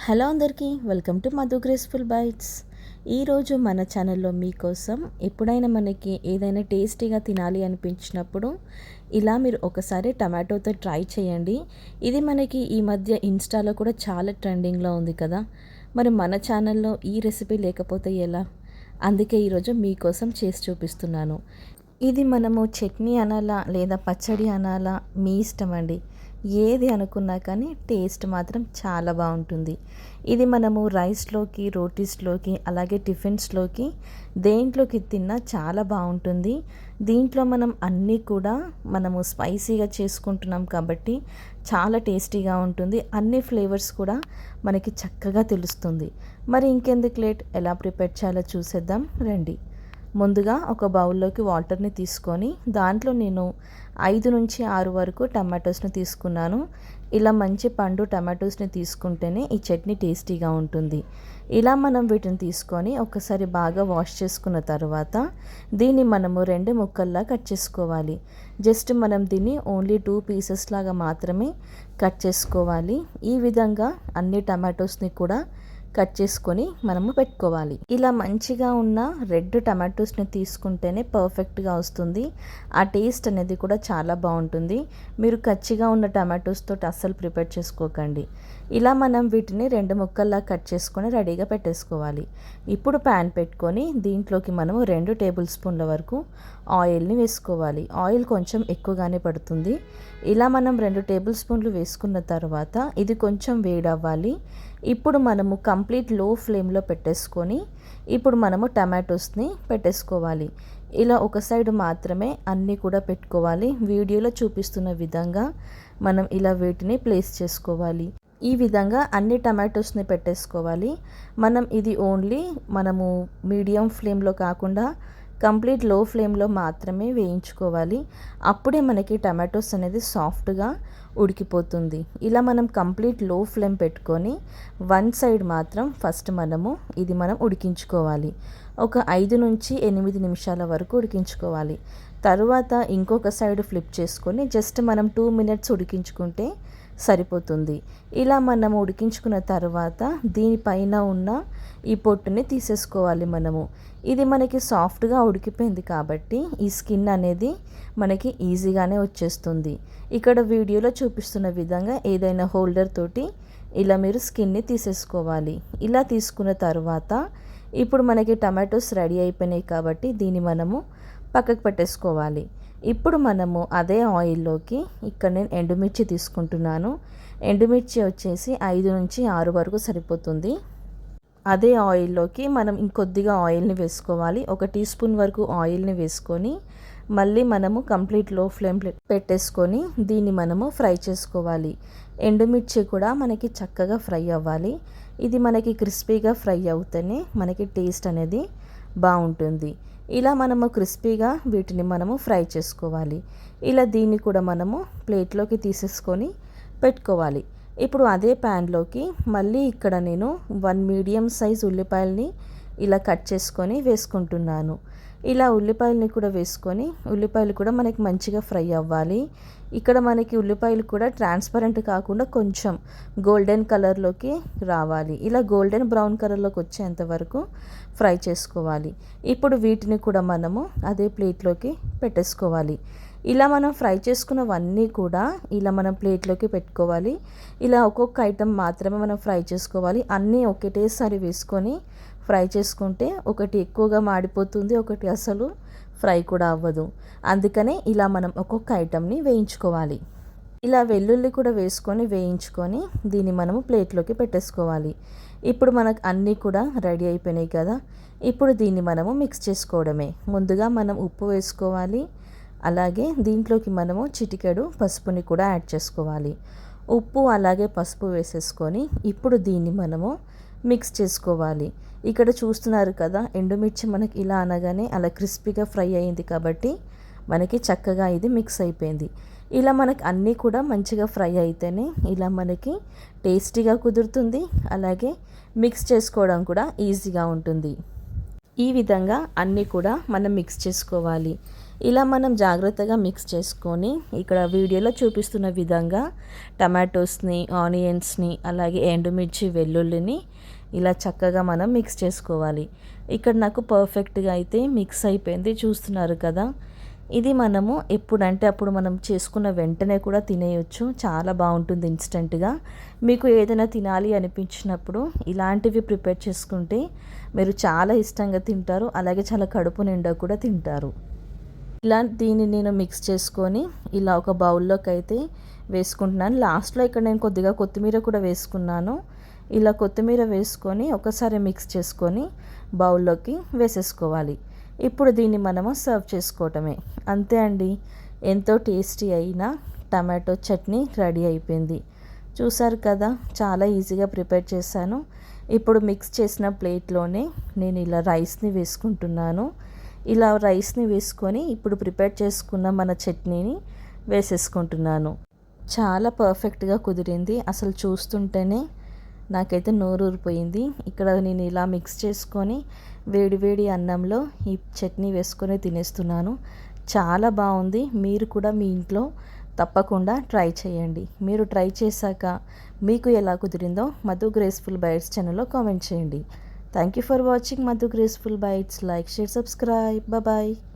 Hello అందరికీ, welcome to Madhu graceful bytes. ఈరోజు మన ఛానల్లో మీకోసం ఎప్పుడైనా మనకి ఏదైనా టేస్టీగా తినాలి అనిపించినప్పుడు ఇలా మీరు ఒకసారి టమాటోతో ట్రై చేయండి. ఇది మనకి ఈ మధ్య ఇన్స్టాలో కూడా చాలా ట్రెండింగ్లో ఉంది కదా. మరి మన ఛానల్లో ఈ రెసిపీ లేకపోతే ఎలా? అందుకే ఈరోజు మీకోసం చేసి చూపిస్తున్నాను. ఇది మనము చట్నీ అనాలా లేదా పచ్చడి అనాలా మీ ఇష్టం అండి. ఏది అనుకున్నా కానీ టేస్ట్ మాత్రం చాలా బాగుంటుంది. ఇది మనము రైస్లోకి, రోటీస్లోకి, అలాగే టిఫిన్స్లోకి దేంట్లోకి తిన్నా చాలా బాగుంటుంది. దీంట్లో మనం అన్నీ కూడా మనము స్పైసీగా చేసుకుంటున్నాం కాబట్టి చాలా టేస్టీగా ఉంటుంది. అన్ని ఫ్లేవర్స్ కూడా మనకి చక్కగా తెలుస్తుంది. మరి ఇంకెందుకు లేట్, ఎలా ప్రిపేర్ చేయాలో చూసేద్దాం రండి. ముందుగా ఒక బౌల్లోకి వాటర్ని తీసుకొని దాంట్లో నేను 5 నుంచి 6 వరకు టమాటోస్ని తీసుకున్నాను. ఇలా మంచి పండు టమాటోస్ని తీసుకుంటేనే ఈ చట్నీ టేస్టీగా ఉంటుంది. ఇలా మనం వీటిని తీసుకొని ఒకసారి బాగా వాష్ చేసుకున్న తర్వాత దీన్ని మనము 2 ముక్కల్లా కట్ చేసుకోవాలి. జస్ట్ మనం దీన్ని ఓన్లీ 2 పీసెస్ లాగా మాత్రమే కట్ చేసుకోవాలి. ఈ విధంగా అన్ని టమాటోస్ని కూడా కట్ చేసుకొని మనము పెట్టుకోవాలి. ఇలా మంచిగా ఉన్న రెడ్ టమాటోస్ని తీసుకుంటేనే పర్ఫెక్ట్గా వస్తుంది. ఆ టేస్ట్ అనేది కూడా చాలా బాగుంటుంది. మీరు కచ్చిగా ఉన్న టమాటోస్ తోటి అస్సలు ప్రిపేర్ చేసుకోకండి. ఇలా మనం వీటిని 2 ముక్కల్లా కట్ చేసుకొని రెడీగా పెట్టేసుకోవాలి. ఇప్పుడు ప్యాన్ పెట్టుకొని దీంట్లోకి మనము 2 టేబుల్ స్పూన్ల వరకు ఆయిల్ని వేసుకోవాలి. ఆయిల్ కొంచెం ఎక్కువగానే పడుతుంది. ఇలా మనం 2 టేబుల్ స్పూన్లు వేసుకున్న తర్వాత ఇది కొంచెం వేడవ్వాలి. ఇప్పుడు మనము కంప్లీట్ లో ఫ్లేమ్లో పెట్టేసుకొని ఇప్పుడు మనము టమాటోస్ని పెట్టేసుకోవాలి. ఇలా ఒక సైడ్ మాత్రమే అన్నీ కూడా పెట్టుకోవాలి. వీడియోలో చూపిస్తున్న విధంగా మనం ఇలా వీటిని ప్లేస్ చేసుకోవాలి. ఈ విధంగా అన్ని టమాటోస్ని పెట్టేసుకోవాలి. మనం ఇది ఓన్లీ మనము మీడియం ఫ్లేమ్లో కాకుండా కంప్లీట్ లో ఫ్లేమ్లో మాత్రమే వేయించుకోవాలి. అప్పుడే మనకి టమాటోస్ అనేది సాఫ్ట్గా ఉడికిపోతుంది. ఇలా మనం కంప్లీట్ లో ఫ్లేమ్ పెట్టుకొని వన్ సైడ్ మాత్రం ఫస్ట్ మనం ఉడికించుకోవాలి. ఒక 5 నుంచి 8 నిమిషాల వరకు ఉడికించుకోవాలి. తరువాత ఇంకొక సైడ్ ఫ్లిప్ చేసుకొని జస్ట్ మనం 2 మినిట్స్ ఉడికించుకుంటే సరిపోతుంది. ఇలా మనం ఉడికించుకున్న తర్వాత దీనిపైన ఉన్న ఈ పొట్టుని తీసేసుకోవాలి మనము. ఇది మనకి సాఫ్ట్గా ఉడికిపోయింది కాబట్టి ఈ స్కిన్ అనేది మనకి ఈజీగానే వచ్చేస్తుంది. ఇక్కడ వీడియోలో చూపిస్తున్న విధంగా ఏదైనా హోల్డర్ తోటి ఇలా మీరు స్కిన్ని తీసేసుకోవాలి. ఇలా తీసుకున్న తర్వాత ఇప్పుడు మనకి టమాటోస్ రెడీ అయిపోయినాయి కాబట్టి దీన్ని మనము పక్కకు పెట్టేసుకోవాలి. ఇప్పుడు మనము అదే ఆయిల్లోకి ఇక్కడ నేను ఎండుమిర్చి తీసుకుంటున్నాను. ఎండుమిర్చి వచ్చేసి 5 నుంచి 6 వరకు సరిపోతుంది. అదే ఆయిల్లోకి మనం ఇంకొద్దిగా ఆయిల్ని వేసుకోవాలి. 1 టీ స్పూన్ వరకు ఆయిల్ని వేసుకొని మళ్ళీ మనము కంప్లీట్ లో ఫ్లేమ్ పెట్టేసుకొని దీన్ని మనము ఫ్రై చేసుకోవాలి. ఎండుమిర్చి కూడా మనకి చక్కగా ఫ్రై అవ్వాలి. ఇది మనకి క్రిస్పీగా ఫ్రై అవుతేనే మనకి టేస్ట్ అనేది బాగుంటుంది. ఇలా మనము క్రిస్పీగా వీటిని మనము ఫ్రై చేసుకోవాలి. ఇలా దీన్ని కూడా మనము ప్లేట్లోకి తీసేసుకొని పెట్టుకోవాలి. ఇప్పుడు అదే ప్యాన్లోకి మళ్ళీ ఇక్కడ నేను 1 మీడియం సైజ్ ఉల్లిపాయలని ఇలా కట్ చేసుకొని వేసుకుంటున్నాను. ఇలా ఉల్లిపాయలని కూడా వేసుకొని ఉల్లిపాయలు కూడా మనకి మంచిగా ఫ్రై అవ్వాలి. ఇక్కడ మనకి ఉల్లిపాయలు కూడా ట్రాన్స్పరెంట్ కాకుండా కొంచెం గోల్డెన్ కలర్లోకి రావాలి. ఇలా గోల్డెన్ బ్రౌన్ కలర్లోకి వచ్చేంత వరకు ఫ్రై చేసుకోవాలి. ఇప్పుడు వీటిని కూడా మనము అదే ప్లేట్లోకి పెట్టేసుకోవాలి. ఇలా మనం ఫ్రై చేసుకున్నవన్నీ కూడా ఇలా మనం ప్లేట్లోకి పెట్టుకోవాలి. ఇలా ఒక్కొక్క ఐటెం మాత్రమే మనం ఫ్రై చేసుకోవాలి. అన్నీ ఒకటేసారి వేసుకొని ఫ్రై చేసుకుంటే ఒకటి ఎక్కువగా మాడిపోతుంది, ఒకటి అసలు ఫ్రై కూడా అవ్వదు. అందుకనే ఇలా మనం ఒక్కొక్క ఐటెంని వేయించుకోవాలి. ఇలా వెల్లుల్లి కూడా వేసుకొని వేయించుకొని దీన్ని మనము ప్లేట్లోకి పెట్టేసుకోవాలి. ఇప్పుడు మనకు అన్నీ కూడా రెడీ అయిపోయినాయి కదా. ఇప్పుడు దీన్ని మనము మిక్స్ చేసుకోవడమే. ముందుగా మనం ఉప్పు వేసుకోవాలి. అలాగే దీంట్లోకి మనము చిటికెడు పసుపుని కూడా యాడ్ చేసుకోవాలి. ఉప్పు అలాగే పసుపు వేసేసుకొని ఇప్పుడు దీన్ని మనము మిక్స్ చేసుకోవాలి. ఇక్కడ చూస్తున్నారు కదా, ఎండుమిర్చి మనకి ఇలా అనగానే అలా క్రిస్పీగా ఫ్రై అయింది కాబట్టి మనకి చక్కగా ఇది మిక్స్ అయిపోయింది. ఇలా మనకి అన్నీ కూడా మంచిగా ఫ్రై అయితేనే ఇలా మనకి టేస్టీగా కుదురుతుంది. అలాగే మిక్స్ చేసుకోవడం కూడా ఈజీగా ఉంటుంది. ఈ విధంగా అన్నీ కూడా మనం మిక్స్ చేసుకోవాలి. ఇలా మనం జాగ్రత్తగా మిక్స్ చేసుకొని ఇక్కడ వీడియోలో చూపిస్తున్న విధంగా టమాటోస్ని, ఆనియన్స్ని, అలాగే ఎండుమిర్చి, వెల్లుల్లిని ఇలా చక్కగా మనం మిక్స్ చేసుకోవాలి. ఇక్కడ నాకు పర్ఫెక్ట్గా అయితే మిక్స్ అయిపోయింది, చూస్తున్నారు కదా. ఇది మనము ఎప్పుడంటే అప్పుడు మనం చేసుకున్న వెంటనే కూడా తినేయొచ్చు, చాలా బాగుంటుంది ఇన్స్టెంట్గా. మీకు ఏదైనా తినాలి అనిపించినప్పుడు ఇలాంటివి ప్రిపేర్ చేసుకుంటే మీరు చాలా ఇష్టంగా తింటారు, అలాగే చాలా కడుపు నిండా కూడా తింటారు. ఇలా దీన్ని నేను మిక్స్ చేసుకొని ఇలా ఒక బౌల్లోకి అయితే వేసుకుంటున్నాను. లాస్ట్లో ఇక్కడ నేను కొద్దిగా కొత్తిమీర కూడా వేసుకున్నాను. ఇలా కొత్తిమీర వేసుకొని ఒకసారి మిక్స్ చేసుకొని బౌల్లోకి వేసేసుకోవాలి. ఇప్పుడు దీన్ని మనము సర్వ్ చేసుకోవటమే, అంతే అండి. ఎంతో టేస్టీ అయిన టమాటో చట్నీ రెడీ అయిపోయింది. చూసారు కదా, చాలా ఈజీగా ప్రిపేర్ చేశాను. ఇప్పుడు మిక్స్ చేసిన ప్లేట్లోనే నేను ఇలా రైస్ని వేసుకుంటున్నాను. ఇలా రైస్ని వేసుకొని ఇప్పుడు ప్రిపేర్ చేసుకున్న మన చట్నీని వేసేసుకుంటున్నాను. చాలా పర్ఫెక్ట్గా కుదిరింది, అసలు చూస్తుంటేనే నాకైతే నోరూరిపోయింది. ఇక్కడ నేను ఇలా మిక్స్ చేసుకొని వేడి వేడి అన్నంలో ఈ చట్నీ వేసుకొని తినేస్తున్నాను. చాలా బాగుంది. మీరు కూడా మీ ఇంట్లో తప్పకుండా ట్రై చేయండి. మీరు ట్రై చేశాక మీకు ఎలా కుదిరిందో మధు గ్రేస్ఫుల్ బైట్స్ ఛానల్లో కామెంట్ చేయండి. Thank you for watching Madhu Graceful Bites. Like, share, subscribe. Bye bye.